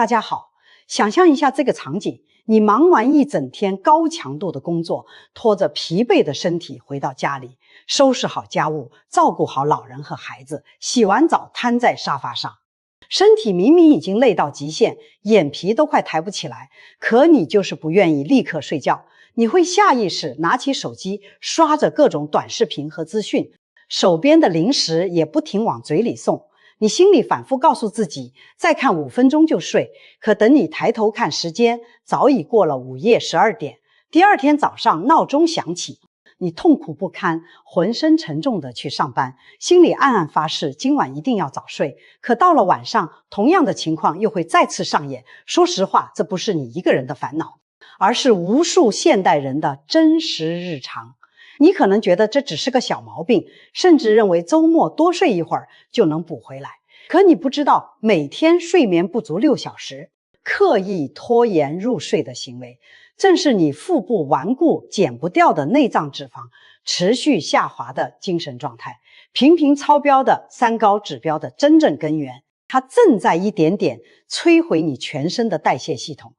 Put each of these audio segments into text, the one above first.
大家好，想象一下这个场景，你忙完一整天高强度的工作，拖着疲惫的身体回到家里，收拾好家务，照顾好老人和孩子，洗完澡瘫在沙发上。身体明明已经累到极限，眼皮都快抬不起来，可你就是不愿意立刻睡觉。你会下意识拿起手机，刷着各种短视频和资讯，手边的零食也不停往嘴里送。你心里反复告诉自己，再看5分钟就睡，可等你抬头看时间，早已过了午夜12点。第二天早上闹钟响起，你痛苦不堪，浑身沉重地去上班，心里暗暗发誓今晚一定要早睡。可到了晚上，同样的情况又会再次上演。说实话，这不是你一个人的烦恼，而是无数现代人的真实日常。你可能觉得这只是个小毛病，甚至认为周末多睡一会儿就能补回来。可你不知道，每天睡眠不足6小时，刻意拖延入睡的行为，正是你腹部顽固减不掉的内脏脂肪持续下滑的精神状态，频频超标的3高指标的真正根源。它正在一点点摧毁你全身的代谢系统。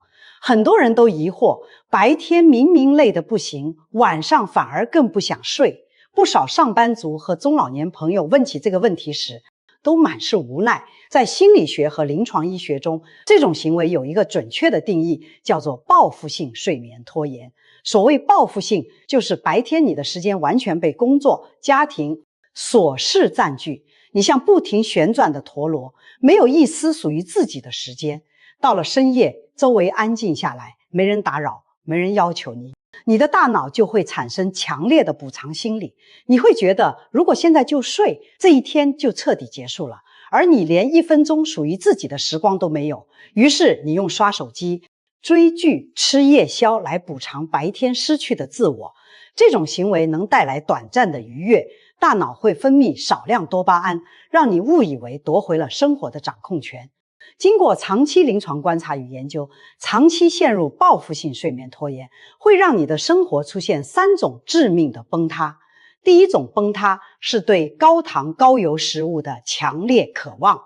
很多人都疑惑，白天明明累得不行，晚上反而更不想睡。不少上班族和中老年朋友问起这个问题时，都满是无奈。在心理学和临床医学中，这种行为有一个准确的定义，叫做报复性睡眠拖延。所谓报复性，就是白天你的时间完全被工作、家庭、琐事占据，你像不停旋转的陀螺，没有一丝属于自己的时间。到了深夜，周围安静下来，没人打扰，没人要求你，你的大脑就会产生强烈的补偿心理。你会觉得，如果现在就睡，这一天就彻底结束了，而你连1分钟属于自己的时光都没有。于是你用刷手机、追剧、吃夜宵来补偿白天失去的自我。这种行为能带来短暂的愉悦，大脑会分泌少量多巴胺，让你误以为夺回了生活的掌控权。经过长期临床观察与研究，长期陷入报复性睡眠拖延，会让你的生活出现3种致命的崩塌。第一种崩塌是对高糖高油食物的强烈渴望。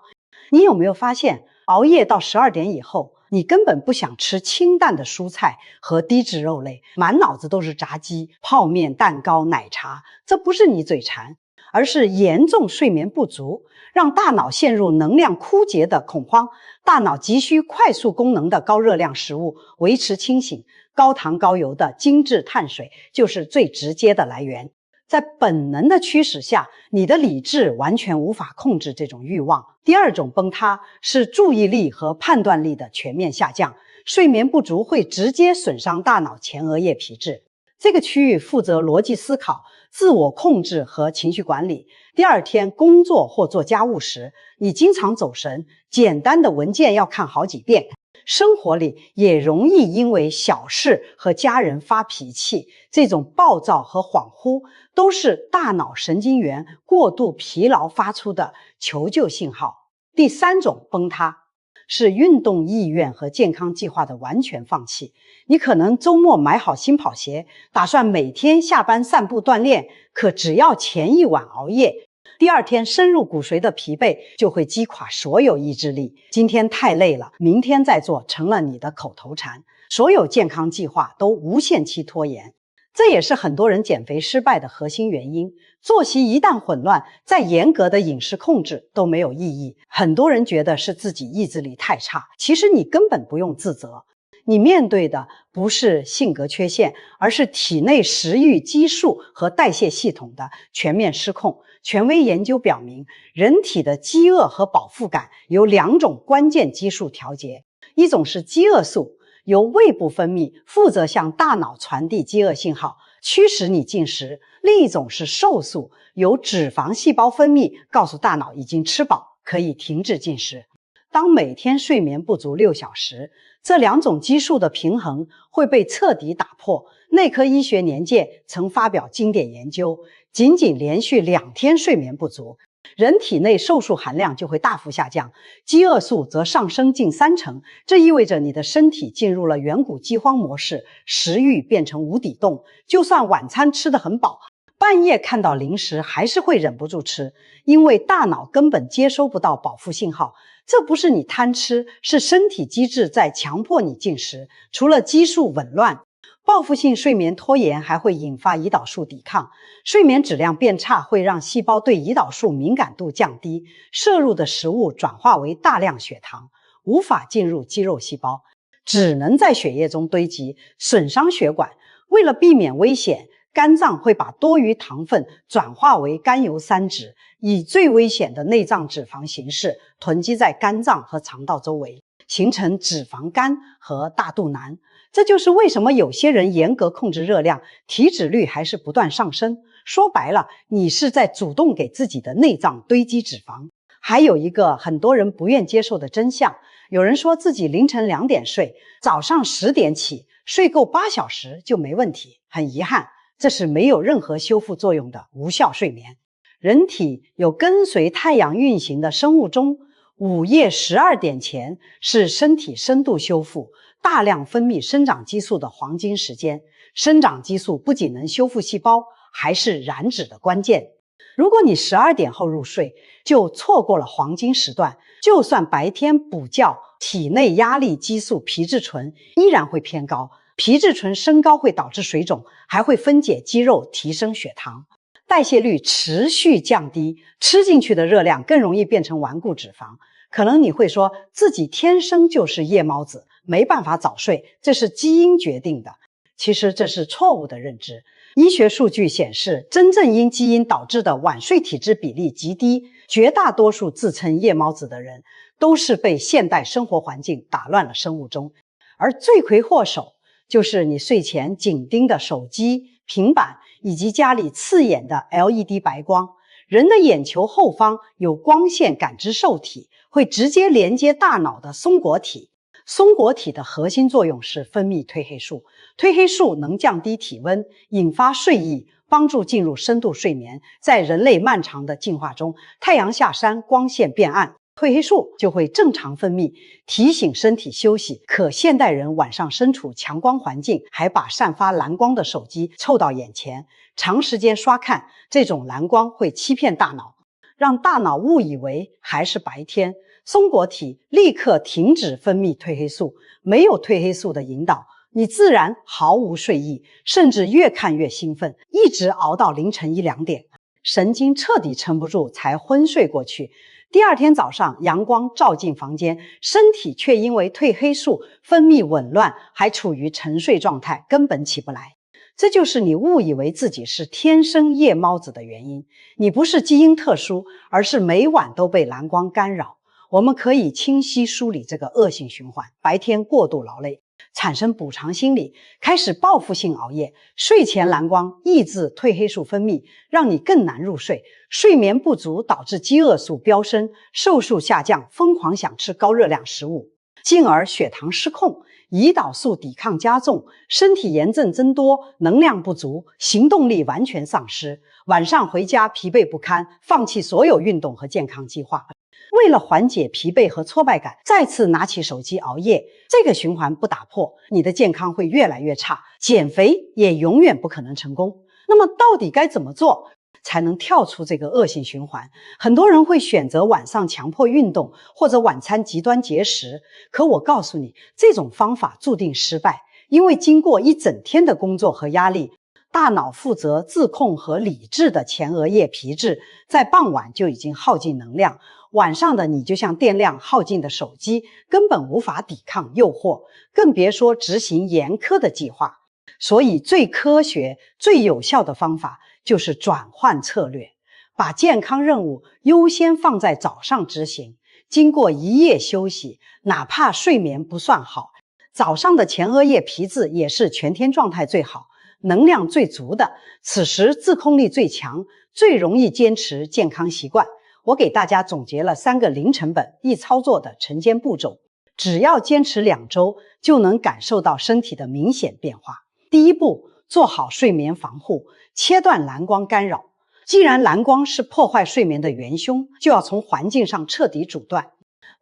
你有没有发现，熬夜到12点以后，你根本不想吃清淡的蔬菜和低脂肉类，满脑子都是炸鸡、泡面、蛋糕、奶茶。这不是你嘴馋，而是严重睡眠不足，让大脑陷入能量枯竭的恐慌。大脑急需快速功能的高热量食物维持清醒，高糖高油的精致碳水就是最直接的来源。在本能的驱使下，你的理智完全无法控制这种欲望。第二种崩塌是注意力和判断力的全面下降。睡眠不足会直接损伤大脑前额叶皮质，这个区域负责逻辑思考、自我控制和情绪管理。第二天工作或做家务时，你经常走神，简单的文件要看好几遍。生活里也容易因为小事和家人发脾气，这种暴躁和恍惚都是大脑神经元过度疲劳发出的求救信号。第三种崩塌是运动意愿和健康计划的完全放弃。你可能周末买好新跑鞋，打算每天下班散步锻炼，可只要前一晚熬夜，第二天深入骨髓的疲惫就会击垮所有意志力。今天太累了，明天再做成了你的口头禅。所有健康计划都无限期拖延，这也是很多人减肥失败的核心原因。作息一旦混乱，再严格的饮食控制都没有意义。很多人觉得是自己意志力太差，其实你根本不用自责。你面对的不是性格缺陷，而是体内食欲激素和代谢系统的全面失控。权威研究表明，人体的饥饿和饱腹感由2种关键激素调节，一种是饥饿素，由胃部分泌，负责向大脑传递饥饿信号，驱使你进食；另一种是瘦素，由脂肪细胞分泌，告诉大脑已经吃饱，可以停止进食。当每天睡眠不足6小时，这2种激素的平衡会被彻底打破。内科医学年鉴曾发表经典研究，仅连续2天睡眠不足，人体内瘦素含量就会大幅下降，饥饿素则上升近30%。这意味着你的身体进入了远古饥荒模式，食欲变成无底洞。就算晚餐吃得很饱，半夜看到零食还是会忍不住吃，因为大脑根本接收不到饱腹信号。这不是你贪吃，是身体机制在强迫你进食。除了激素紊乱，报复性睡眠拖延还会引发胰岛素抵抗，睡眠质量变差会让细胞对胰岛素敏感度降低，摄入的食物转化为大量血糖，无法进入肌肉细胞，只能在血液中堆积，损伤血管。为了避免危险，肝脏会把多余糖分转化为甘油三酯，以最危险的内脏脂肪形式囤积在肝脏和肠道周围，形成脂肪肝和大肚腩。这就是为什么有些人严格控制热量，体脂率还是不断上升。说白了，你是在主动给自己的内脏堆积脂肪。还有一个很多人不愿接受的真相，有人说自己凌晨2点睡，早上10点起，睡够8小时就没问题。很遗憾，这是没有任何修复作用的无效睡眠。人体有跟随太阳运行的生物钟，午夜12点前是身体深度修复、大量分泌生长激素的黄金时间。生长激素不仅能修复细胞，还是燃脂的关键。如果你12点后入睡，就错过了黄金时段，就算白天补觉，体内压力激素皮质醇依然会偏高，皮质醇升高会导致水肿，还会分解肌肉，提升血糖，代谢率持续降低，吃进去的热量更容易变成顽固脂肪。可能你会说自己天生就是夜猫子，没办法早睡，这是基因决定的。其实这是错误的认知。医学数据显示，真正因基因导致的晚睡体质比例极低，绝大多数自称夜猫子的人都是被现代生活环境打乱了生物钟，而罪魁祸首就是你睡前紧盯的手机、平板以及家里刺眼的 LED 白光。人的眼球后方有光线感知受体，会直接连接大脑的松果体。松果体的核心作用是分泌褪黑素，褪黑素能降低体温，引发睡意，帮助进入深度睡眠。在人类漫长的进化中，太阳下山，光线变暗，褪黑素就会正常分泌，提醒身体休息。可现代人晚上身处强光环境，还把散发蓝光的手机凑到眼前，长时间刷看，这种蓝光会欺骗大脑，让大脑误以为还是白天。松果体立刻停止分泌褪黑素，没有褪黑素的引导，你自然毫无睡意，甚至越看越兴奋，一直熬到凌晨1、2点，神经彻底撑不住才昏睡过去。第二天早上，阳光照进房间，身体却因为褪黑素分泌紊乱，还处于沉睡状态，根本起不来。这就是你误以为自己是天生夜猫子的原因。你不是基因特殊，而是每晚都被蓝光干扰。我们可以清晰梳理这个恶性循环：白天过度劳累，产生补偿心理，开始报复性熬夜，睡前蓝光抑制褪黑素分泌，让你更难入睡，睡眠不足导致饥饿素飙升，瘦素下降，疯狂想吃高热量食物，进而血糖失控，胰岛素抵抗加重，身体炎症增多，能量不足，行动力完全丧失，晚上回家疲惫不堪，放弃所有运动和健康计划。为了缓解疲惫和挫败感，再次拿起手机熬夜，这个循环不打破，你的健康会越来越差，减肥也永远不可能成功。那么到底该怎么做才能跳出这个恶性循环？很多人会选择晚上强迫运动，或者晚餐极端节食，可我告诉你，这种方法注定失败，因为经过一整天的工作和压力，大脑负责自控和理智的前额叶皮质在傍晚就已经耗尽能量，晚上的你就像电量耗尽的手机，根本无法抵抗诱惑，更别说执行严苛的计划。所以最科学、最有效的方法就是转换策略，把健康任务优先放在早上执行。经过一夜休息，哪怕睡眠不算好，早上的前额叶皮质也是全天状态最好，能量最足的，此时自控力最强，最容易坚持健康习惯。我给大家总结了3个零成本、易操作的晨间步骤，只要坚持2周，就能感受到身体的明显变化。第一步，做好睡眠防护，切断蓝光干扰。既然蓝光是破坏睡眠的元凶，就要从环境上彻底阻断。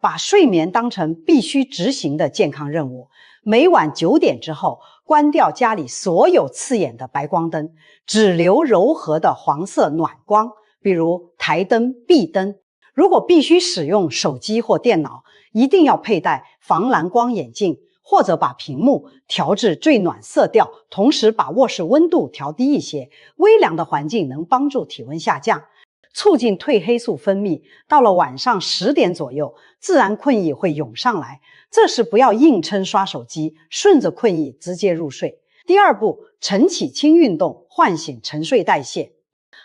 把睡眠当成必须执行的健康任务，每晚9点之后关掉家里所有刺眼的白光灯，只留柔和的黄色暖光，比如台灯、壁灯。如果必须使用手机或电脑，一定要佩戴防蓝光眼镜，或者把屏幕调至最暖色调，同时把卧室温度调低一些。微凉的环境能帮助体温下降，促进褪黑素分泌。到了晚上10点左右，自然困意会涌上来，这时不要硬撑刷手机，顺着困意直接入睡。第二步，晨起轻运动，唤醒沉睡代谢。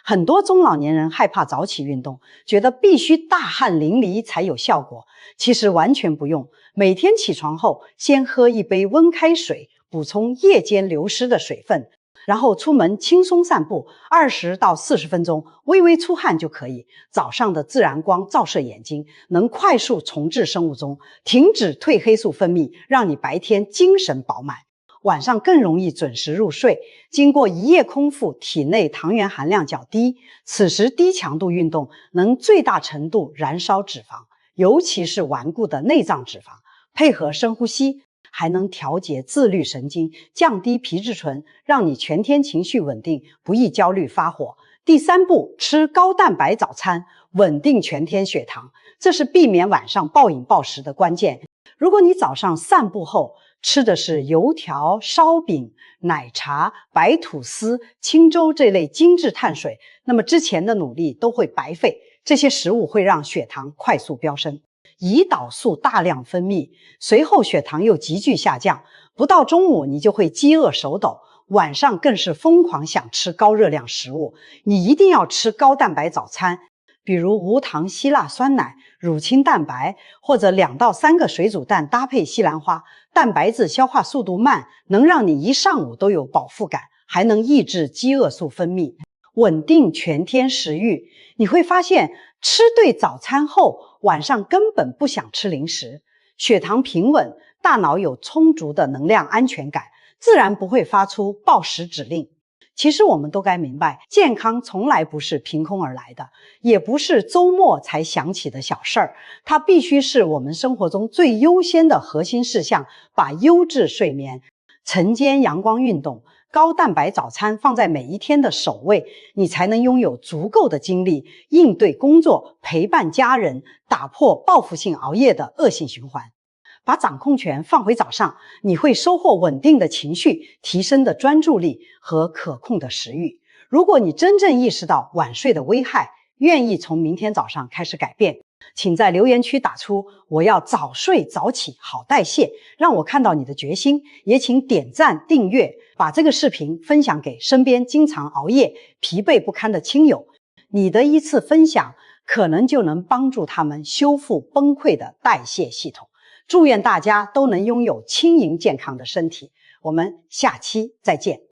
很多中老年人害怕早起运动，觉得必须大汗淋漓才有效果，其实完全不用。每天起床后，先喝一杯温开水，补充夜间流失的水分，然后出门轻松散步20到40分钟，微微出汗就可以。早上的自然光照射眼睛，能快速重置生物钟，停止褪黑素分泌，让你白天精神饱满。晚上更容易准时入睡，经过一夜空腹，体内糖原含量较低，此时低强度运动能最大程度燃烧脂肪，尤其是顽固的内脏脂肪，配合深呼吸，还能调节自律神经，降低皮质醇，让你全天情绪稳定，不易焦虑发火。第三步，吃高蛋白早餐，稳定全天血糖，这是避免晚上暴饮暴食的关键。如果你早上散步后吃的是油条、烧饼、奶茶、白吐司、清粥这类精致碳水，那么之前的努力都会白费，这些食物会让血糖快速飙升，胰岛素大量分泌，随后血糖又急剧下降，不到中午你就会饥饿手抖，晚上更是疯狂想吃高热量食物。你一定要吃高蛋白早餐，比如无糖希腊酸奶、乳清蛋白，或者2到3个水煮蛋搭配西兰花，蛋白质消化速度慢，能让你一上午都有饱腹感，还能抑制饥饿素分泌，稳定全天食欲。你会发现吃对早餐后，晚上根本不想吃零食，血糖平稳，大脑有充足的能量安全感，自然不会发出暴食指令。其实我们都该明白，健康从来不是凭空而来的，也不是周末才想起的小事儿，它必须是我们生活中最优先的核心事项。把优质睡眠、晨间阳光运动、高蛋白早餐放在每一天的首位，你才能拥有足够的精力应对工作、陪伴家人，打破报复性熬夜的恶性循环。把掌控权放回早上，你会收获稳定的情绪、提升的专注力和可控的食欲。如果你真正意识到晚睡的危害，愿意从明天早上开始改变，请在留言区打出“我要早睡早起好代谢”，让我看到你的决心。也请点赞订阅，把这个视频分享给身边经常熬夜、疲惫不堪的亲友。你的一次分享可能就能帮助他们修复崩溃的代谢系统。祝愿大家都能拥有轻盈健康的身体，我们下期再见。